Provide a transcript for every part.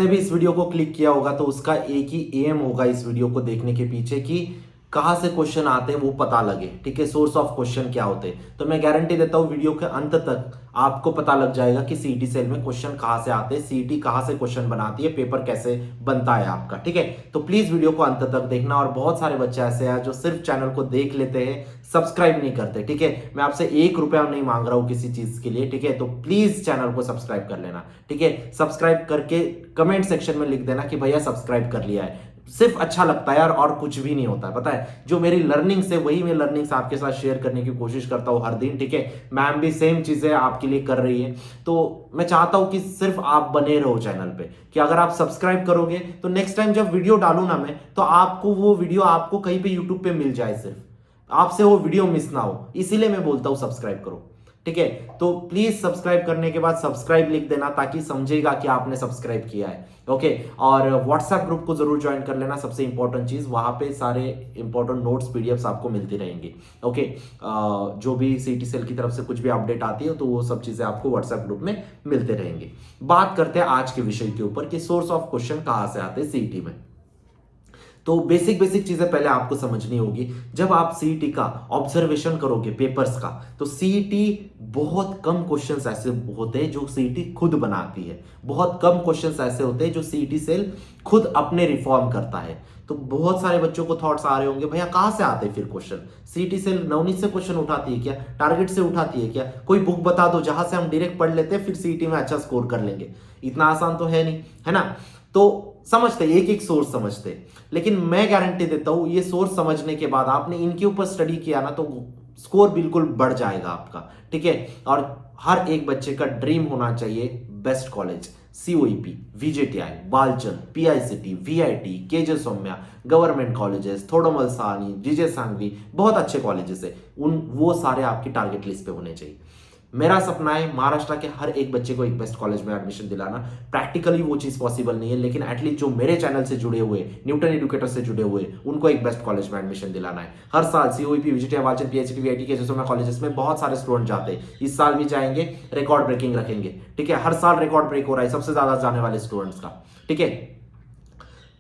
ने भी इस वीडियो को क्लिक किया होगा तो उसका एक ही एम होगा इस वीडियो को देखने के पीछे कि कहां से क्वेश्चन आते हैं वो पता लगे। ठीक है, सोर्स ऑफ क्वेश्चन क्या होते हैं। तो मैं गारंटी देता हूं वीडियो के अंत तक आपको पता लग जाएगा कि सीईटी सेल में क्वेश्चन कहां से आते हैं, सीईटी कहां से क्वेश्चन बनाती है, पेपर कैसे बनता है आपका। ठीक है, तो प्लीज वीडियो को अंत तक देखना। और बहुत सारे बच्चे ऐसे हैं जो सिर्फ चैनल को देख लेते हैं, सब्सक्राइब नहीं करते। ठीक है, मैं आपसे 1 रुपया नहीं मांग रहा हूं किसी चीज के लिए। ठीक है, तो प्लीज चैनल को सब्सक्राइब कर लेना। ठीक है, सब्सक्राइब करके कमेंट सेक्शन में लिख देना कि भैया सब्सक्राइब कर लिया है। सिर्फ अच्छा लगता है यार, और कुछ भी नहीं होता है। पता है, जो मेरी लर्निंग्स है वही मैं लर्निंग्स आपके साथ शेयर करने की कोशिश करता हूं हर दिन। ठीक है, मैम भी सेम चीजें आपके लिए कर रही है। तो मैं चाहता हूं कि सिर्फ आप बने रहो चैनल पे, कि अगर आप सब्सक्राइब करोगे तो नेक्स्ट टाइम जब वीडियो डालू ना मैं, तो आपको वो वीडियो आपको कहीं पे यूट्यूब पे मिल जाए, सिर्फ आपसे वो वीडियो मिस ना हो। इसीलिए मैं बोलता हूं सब्सक्राइब करो। ठीक है, तो प्लीज सब्सक्राइब करने के बाद सब्सक्राइब लिख देना ताकि समझेगा कि आपने सब्सक्राइब किया है। ओके, और व्हाट्सएप ग्रुप को जरूर ज्वाइन कर लेना। सबसे इंपॉर्टेंट चीज, वहां पे सारे इंपॉर्टेंट नोट्स पीडीएफ्स आपको मिलती रहेंगी। ओके, जो भी सीटी सेल की तरफ से कुछ भी अपडेट आती है तो वो सब चीजें आपको व्हाट्सएप ग्रुप में मिलते रहेंगे। बात करते हैं आज के विषय के ऊपर कि सोर्स ऑफ क्वेश्चन कहां से आते हैं सीटी में। तो बेसिक चीजें पहले आपको समझनी होगी। जब आप सीईटी का ऑब्जर्वेशन करोगे पेपर्स का, तो सीईटी बहुत कम क्वेश्चंस ऐसे होते हैं जो सीईटी खुद बनाती है। बहुत कम क्वेश्चंस ऐसे होते हैं जो सीईटी सेल खुद अपने रिफॉर्म करता है। तो बहुत सारे बच्चों को थॉट्स आ रहे होंगे, भैया कहां से आते हैं फिर क्वेश्चन? सीईटी सेल नवनीत से क्वेश्चन उठाती है क्या? टारगेट से उठाती है क्या? कोई बुक बता दो जहां से हम डायरेक्ट पढ़ लेते हैं फिर सीईटी में अच्छा स्कोर कर लेंगे। इतना आसान तो है नहीं, है ना? तो समझते, एक एक सोर्स समझते। लेकिन मैं गारंटी देता हूं ये सोर्स समझने के बाद आपने इनके ऊपर स्टडी किया ना, तो स्कोर बिल्कुल बढ़ जाएगा आपका। ठीक है, और हर एक बच्चे का ड्रीम होना चाहिए best college, COEP, VJTI, Walchand, PICT, VIT, KJ Somaiya, government colleges, Thadomal Shahani, GJ Sanghvi, बहुत अच्छे कॉलेजेस है। वो सारे आपकी टारगेट लिस्ट पे होने चाहिए। मेरा सपना है महाराष्ट्र के हर एक बच्चे को एक बेस्ट कॉलेज में एडमिशन दिलाना। प्रैक्टिकली वो चीज पॉसिबल नहीं है, लेकिन एटलीस्ट जो मेरे चैनल से जुड़े हुए, न्यूटन एजुकेटर से जुड़े हुए, उनको एक बेस्ट कॉलेज में एडमिशन दिलाना है। हर साल COEP, VJTI, Walchand, PhD, VIT के जैसे कॉलेजेस में बहुत सारे स्टूडेंट जाते हैं। इस साल भी जाएंगे, रिकॉर्ड ब्रेकिंग रखेंगे। ठीक है, हर साल रिकॉर्ड ब्रेक हो रहा है सबसे ज्यादा जाने वाले स्टूडेंट्स का। ठीक है,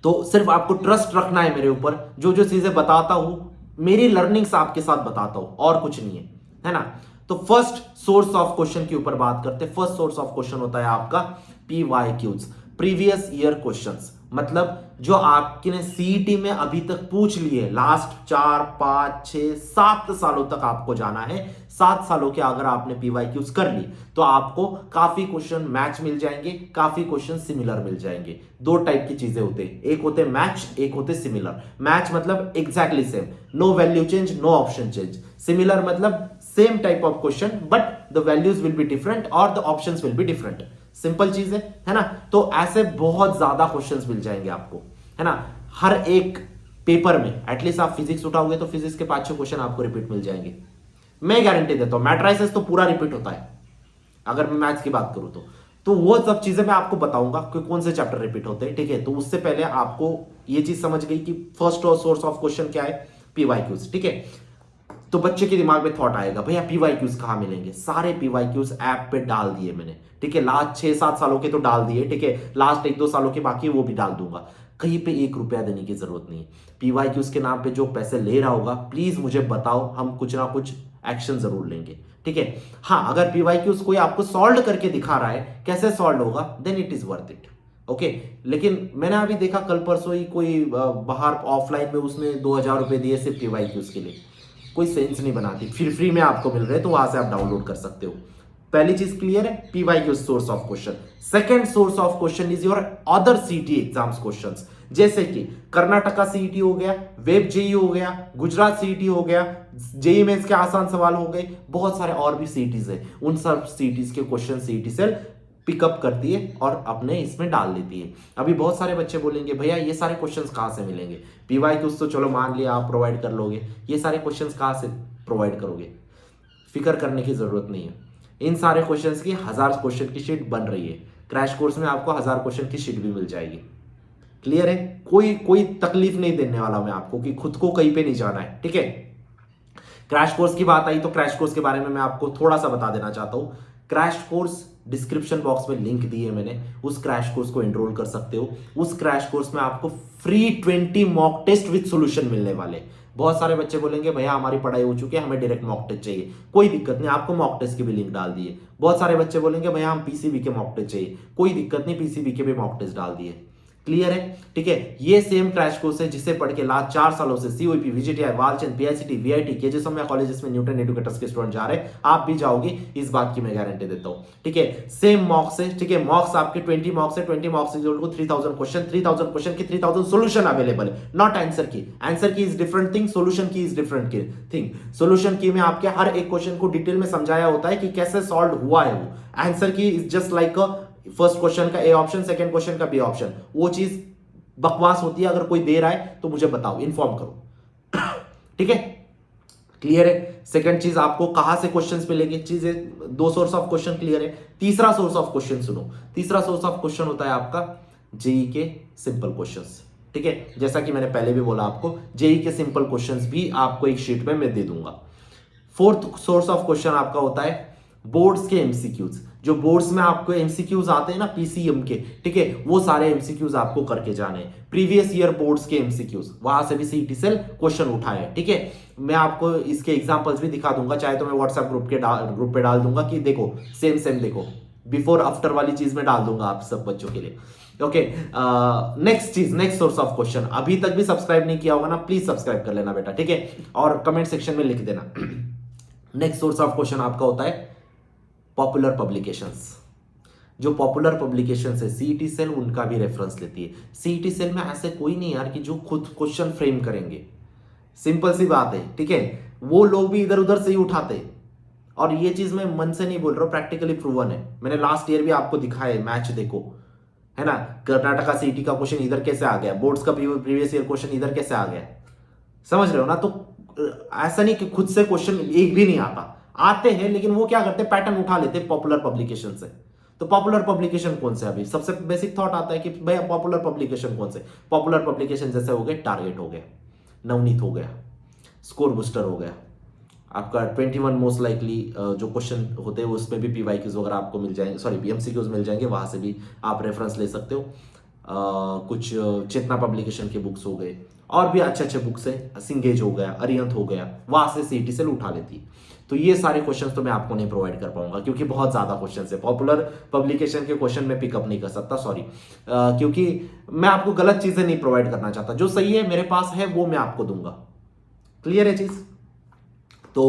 तो सिर्फ आपको ट्रस्ट रखना है मेरे ऊपर। जो जो चीजें बताता हूं मेरी लर्निंग्स आपके साथ बताता हूं, और कुछ नहीं है ना? तो फर्स्ट सोर्स ऑफ क्वेश्चन के ऊपर बात करते हैं। फर्स्ट सोर्स ऑफ क्वेश्चन होता है आपका पीवाईक्यूज, प्रीवियस ईयर क्वेश्चंस। मतलब जो आपने सीईटी में अभी तक पूछ लिए, लास्ट 4, 5, 6, 7 सालों तक आपको जाना है। 7 सालों के अगर आपने पीवाईक्यूज कर ली तो आपको काफी क्वेश्चन मैच मिल जाएंगे, काफी क्वेश्चन सिमिलर मिल जाएंगे। दो टाइप की चीजें होते हैं, एक होते मैच, एक होते सिमिलर। मैच मतलब exactly same, no value change, no option change. Similar मतलब same type of question but the values will be different और the options will be different. Simple चीज है ना? तो ऐसे बहुत ज्यादा क्वेश्चंस मिल जाएंगे आपको, है ना? हर एक पेपर में एटलीस्ट आप फिजिक्स उठाओगे तो फिजिक्स के 5-6 क्वेश्चन आपको रिपीट मिल जाएंगे। मैं गारंटी देता हूं, मैट्राइसिस तो पूरा रिपीट होता है अगर मैं मैथ्स की बात करूं तो वो सब चीजें मैं आपको बताऊंगा कि कौन से चैप्टर रिपीट होते हैं। ठीक है, तो उससे पहले आपको ये चीज समझ गई कि फर्स्ट सोर्स ऑफ क्वेश्चन क्या है, पीवाईक्यूज। ठीक है, तो बच्चे के दिमाग में थॉट आएगा, भैया पीवाईक्यूज कहां मिलेंगे? सारे पीवाईक्यूज ऐप पे डाल दिए मैंने। ठीक है, लास्ट 6-7 सालों के तो डाल दिए। ठीक है, लास्ट 1-2 सालों के बाकी वो भी डाल दूंगा। कहीं पे 1 रुपया देने की जरूरत नहीं है। पीवाईक्यूज के नाम पे जो पैसे ले रहा होगा प्लीज मुझे बताओ, हम कुछ ना कुछ एक्शन जरूर लेंगे। ठीक है, हाँ, अगर पीवाईक्यूज कोई आपको सॉल्व करके दिखा रहा है कैसे सॉल्व होगा, then it is worth it. Okay, लेकिन मैंने अभी देखा कल परसों ही कोई बाहर ऑफलाइन में उसने 2000 रुपए दिए सिर्फ पीवाईक्यूज के लिए। कोई सेंस नहीं बनाती। फिर फ्री में आपको मिल रहे हैं तो वहां से आप डाउनलोड कर सकते हो। पहली चीज क्लियर है, PYQ source of question. Second source of question is your other सीटी एग्जाम्स क्वेश्चंस, जैसे कि कर्नाटका सीईटी हो गया, वेब जेई हो गया, गुजरात सीईटी हो गया, जेई मेंस के आसान सवाल हो गए, बहुत सारे और भी सीईटीज है। उन सब सीईटीज के क्वेश्चन सीईटी सेल पिकअप करती है और अपने इसमें डाल देती है। अभी बहुत सारे बच्चे बोलेंगे, भैया ये सारे क्वेश्चंस कहां से मिलेंगे? पीवाईक्यूज तो चलो मान लिया आप प्रोवाइड कर लोगे, ये सारे क्वेश्चंस कहां से प्रोवाइड करोगे? फिक्र करने की जरूरत नहीं है। इन सारे क्वेश्चंस की 1000 क्वेश्चन की शीट बन रही है। क्रैश कोर्स में आपको 1000 क्वेश्चन की शीट भी मिल जाएगी। क्लियर है? कोई तकलीफ नहीं देने वाला मैं आपको कि खुद को कहीं पे नहीं जाना है। ठीक है, क्रैश कोर्स की बात आई तो क्रैश कोर्स के बारे में मैं आपको थोड़ा सा बता देना चाहता हूं। क्रैश कोर्स डिस्क्रिप्शन बॉक्स में लिंक दी है मैंने, उस क्रैश कोर्स को एनरोल कर सकते हो। उस क्रैश कोर्स में आपको free 20 mock test with solution मिलने वाले। बहुत सारे बच्चे बोलेंगे भैया हमारी पढ़ाई हो चुकी है, हमें डायरेक्ट मॉक टेस्ट चाहिए। कोई दिक्कत नहीं, आपको मॉक टेस्ट की भी लिंक डाल दिए। बहुत सारे बच्चे बोलेंगे भैया हम पीसीबी के मॉक टेस्ट चाहिए, कोई दिक्कत नहीं, पीसीबी के भी मॉक टेस्ट डाल दिए। क्लियर है? ठीक है, ये सेम क्रैश कोर्स है जिसे पढ़ के लास्ट 4 सालों से COEP, VJTI, Walchand, PICT, VIT, KGSM colleges में न्यूटन एजुकेटर्स के स्टूडेंट जा रहे हैं। आप भी जाओगे, इस बात की मैं गारंटी देता हूं। ठीक है, सेम मॉक्स है। ठीक है, मॉक्स आपके 20 मॉक्स है, 20 मॉक्स से जोड़ को 3000 क्वेश्चन, 3000 क्वेश्चन की 3000 सॉल्यूशन अवेलेबल है, नॉट आंसर की। आंसर की इज डिफरेंट थिंग, सॉल्यूशन की इज डिफरेंट थिंग। सॉल्यूशन की में आपके हर एक क्वेश्चन को डिटेल में समझाया होता है कि कैसे सॉल्व हुआ है वो। आंसर की is just like first question का ए ऑप्शन, सेकंड क्वेश्चन का बी ऑप्शन। वो चीज बकवास होती है। अगर कोई दे रहा है तो मुझे बताओ, इन्फॉर्म करो। ठीक है, क्लियर है? सेकंड चीज, आपको कहां से क्वेश्चंस मिलेंगे, चीजें 2 सोर्स ऑफ क्वेश्चन क्लियर है। तीसरा सोर्स ऑफ क्वेश्चन सुनो, तीसरा सोर्स ऑफ क्वेश्चन होता है आपका जेई के सिंपल क्वेश्चंस। ठीक है, जैसा कि मैंने पहले भी बोला आपको, जेई के सिंपल क्वेश्चंस भी आपको एक शीट में मैं दे दूंगा। फोर्थ सोर्स ऑफ क्वेश्चन आपका होता है बोर्ड्स के एमसीक्यूज। जो बोर्ड्स में आपको एमसीक्यूज आते हैं ना पीसीएम के, ठीक है, वो सारे एमसीक्यूज आपको करके जाने हैं। प्रीवियस ईयर बोर्ड्स के एमसीक्यूज, वहां से भी सीईटी सेल क्वेश्चन उठाए। ठीक है, मैं आपको इसके एग्जांपल्स भी दिखा दूंगा, चाहे तो मैं व्हाट्सएप ग्रुप पे डाल दूंगा कि देखो सेम देखो, बिफोर आफ्टर वाली चीज में डाल दूंगा आप सब बच्चों के लिए। ओके, नेक्स्ट चीज, नेक्स्ट सोर्स ऑफ क्वेश्चन, अभी तक भी सब्सक्राइब नहीं किया होगा ना, प्लीज सब्सक्राइब कर लेना बेटा। ठीक है, और कमेंट सेक्शन में लिख देना। नेक्स्ट सोर्स ऑफ क्वेश्चन आपका होता है पॉपुलर पब्लिकेशंस। जो पॉपुलर पब्लिकेशंस है सीईटी सेल उनका भी रेफरेंस लेती है। सीईटी सेल में ऐसे कोई नहीं यार कि जो खुद क्वेश्चन फ्रेम करेंगे, सिंपल सी बात है। ठीक है, वो लोग भी इधर उधर से ही उठाते। और ये चीज मैं मन से नहीं बोल रहा हूं, प्रैक्टिकली प्रूवन है। मैंने लास्ट ईयर भी आपको दिखाया है, मैच देखो, है ना, कर्नाटका सीईटी का क्वेश्चन इधर कैसे आ गया, बोर्ड्स का प्रीवियस ईयर क्वेश्चन इधर कैसे आ गया, समझ रहे हो ना? तो ऐसा नहीं कि खुद से क्वेश्चन एक भी नहीं आता, आते हैं, लेकिन वो क्या करते हैं, पैटर्न उठा लेते हैं पॉपुलर पब्लिकेशन से। तो पॉपुलर पब्लिकेशन कौन से, अभी सबसे बेसिक थॉट आता है कि भाई पॉपुलर पब्लिकेशन कौन से। पॉपुलर पब्लिकेशन जैसे हो गए टारगेट हो गया, नवनीत हो गया, स्कोर बूस्टर हो गया, आपका 21 मोस्ट लाइकली जो क्वेश्चन होते हैं उसमें भी पीवाईक्यूज वगैरह आपको मिल जाएंगे, सॉरी एमसीक्यूज मिल जाएंगे, वहां से भी आप रेफरेंस ले सकते हो। कुछ चेतना पब्लिकेशन के बुक्स हो गए, और भी अच्छे अच्छे बुक्स है, सिंगेज हो गया, अरियंत हो गया, वहां से सीईटी सेल उठा लेती है। तो ये सारे क्वेश्चंस तो मैं आपको नहीं प्रोवाइड कर पाऊंगा क्योंकि बहुत ज्यादा क्वेश्चंस है। पॉपुलर पब्लिकेशन के क्वेश्चन में पिकअप नहीं कर सकता, सॉरी, क्योंकि मैं आपको गलत चीजें नहीं प्रोवाइड करना चाहता। जो सही है मेरे पास है वो मैं आपको दूंगा। क्लियर है चीज? तो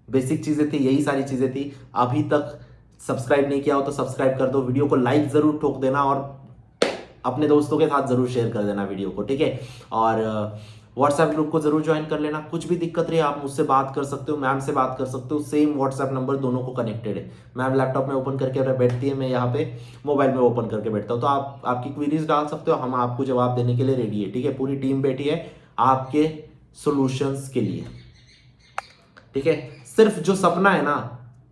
बेसिक चीजें थी, यही सारी चीजें थी। अभी तक सब्सक्राइब नहीं किया हो तो सब्सक्राइब कर दो, वीडियो को लाइक जरूर ठोक देना और अपने दोस्तों के साथ जरूर शेयर कर देना वीडियो को। ठीक है, और व्हाट्सएप ग्रुप को जरूर ज्वाइन कर लेना। कुछ भी दिक्कत रही आप मुझसे बात कर सकते हो, मैम से बात कर सकते हो, सेम व्हाट्सएप नंबर दोनों को कनेक्टेड है। मैम लैपटॉप में ओपन करके बैठती है, मैं यहाँ पे मोबाइल में ओपन करके बैठता हूँ। तो आप आपकी क्वेरीज डाल सकते हो, हम आपको जवाब देने के लिए रेडी है। ठीक है, पूरी टीम बैठी है आपके सोल्यूशंस के लिए। ठीक है, सिर्फ जो सपना है ना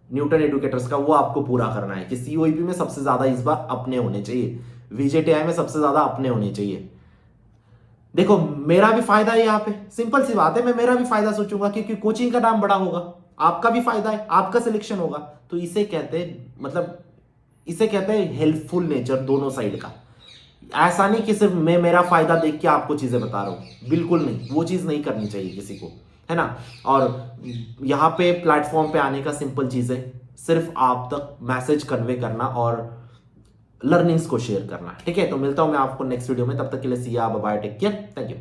न्यूटन एजुकेटर्स का, वो आपको पूरा करना है कि सीओईपी में सबसे ज्यादा इस बार अपने होने चाहिए, वीजेटीआई में सबसे ज्यादा अपने होने चाहिए। देखो मेरा भी फायदा है यहाँ पे, सिंपल सी बात है, मैं मेरा भी फायदा सोचूंगा क्योंकि कोचिंग का नाम बड़ा होगा, आपका भी फायदा है, आपका सिलेक्शन होगा। तो इसे कहते हैं, मतलब इसे कहते हैं हेल्पफुल नेचर दोनों साइड का। ऐसा नहीं कि सिर्फ मैं मेरा फायदा देख के आपको चीजें बता रहा हूं, बिल्कुल नहीं, वो चीज नहीं करनी चाहिए किसी को, है ना। और यहाँ पे प्लेटफॉर्म पे आने का सिंपल चीज है, सिर्फ आप तक मैसेज कन्वे करना और लर्निंग्स को शेयर करना। ठीक है, तो मिलता हूं मैं आपको नेक्स्ट वीडियो में, तब तक के लिए see ya bye, take care, thank you.